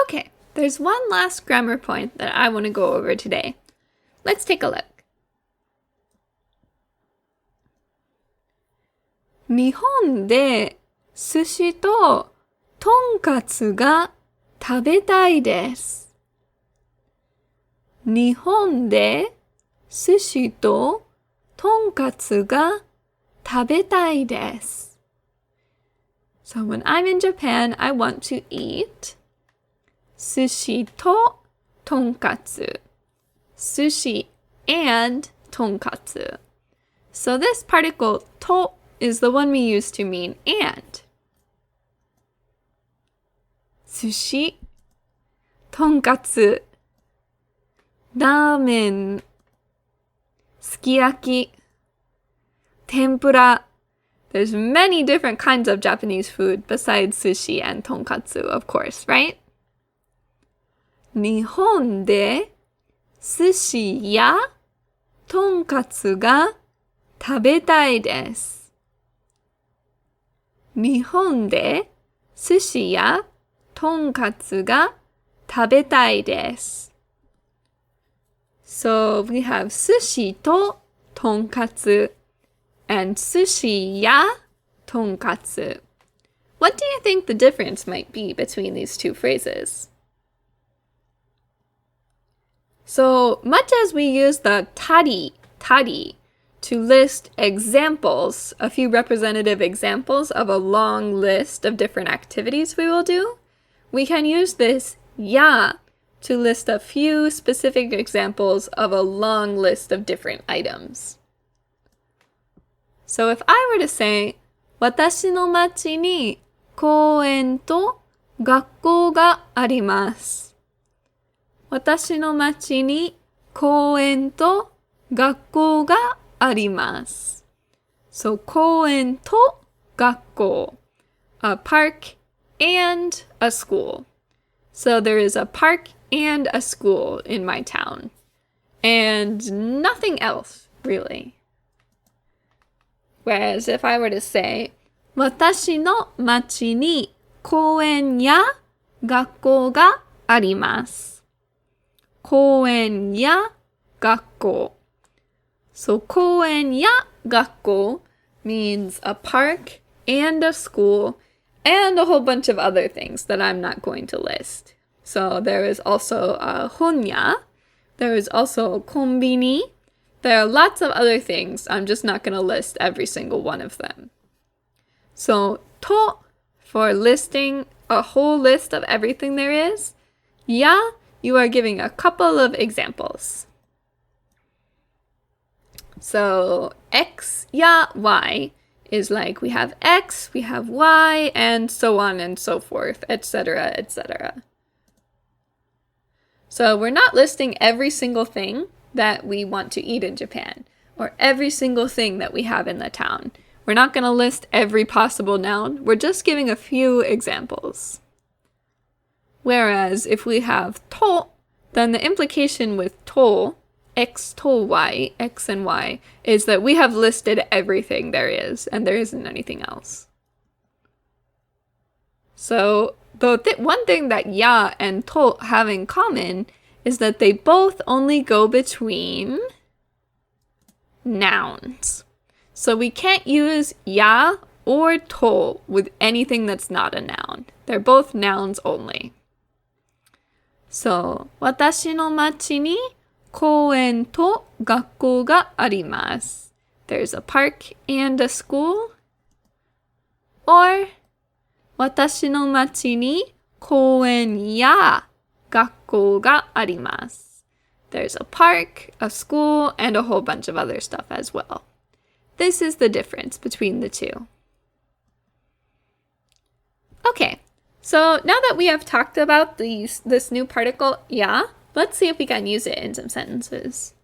Okay, there's one last grammar point that I want to go over today. Let's take a look. 日本で寿司ととんかつが食べたいです。日本で寿司ととんかつが食べたいです。So when I'm in Japan, I want to eat sushi ととんかつ. Sushi and とんかつ. So this particle と is the one we use to mean and. Sushi, とんかつ, ramen, すき焼き, tempura. There's many different kinds of Japanese food besides sushi and tonkatsu, of course, right? 日本で寿司やとんかつが食べたいです。日本で寿司やとんかつが食べたいです。So we have sushi ととんかつ and sushi やとんかつ. What do you think the difference might be between these two phrases? So much as we use the tari to list examples, a few representative examples of a long list of different activities we will do, we can use this ya to list a few specific examples of a long list of different items. So if I were to say, 私の町に公園と学校があります。私の町に公園と学校があります。So 公園と学校, a park and a school. So there is a park and a school in my town. And nothing else, really. Whereas if I were to say, 私の町に公園や学校があります。公園や学校. So 公園や学校 means a park and a school and a whole bunch of other things that I'm not going to list. So there is also a honya, there is also konbini. There are lots of other things. I'm just not going to list every single one of them. So, to, for listing a whole list of everything there is. Ya, you are giving a couple of examples. So, X, ya, Y is like we have X, we have Y, and so on and so forth, etc., etc. So we're not listing every single thing that we want to eat in Japan, or every single thing that we have in the town. We're not going to list every possible noun. We're just giving a few examples. Whereas if we have to, then the implication with to, X to Y, X and Y, is that we have listed everything there is, and there isn't anything else. So the one thing that ya and to have in common is that they both only go between nouns. So we can't use ya or to with anything that's not a noun. They're both nouns only. So, 私の町に公園と学校があります. There's a park and a school. Or, 私の町に公園や学校があります. There's a park, a school, and a whole bunch of other stuff as well. This is the difference between the two. Okay, so now that we have talked about this new particle, ya, let's see if we can use it in some sentences.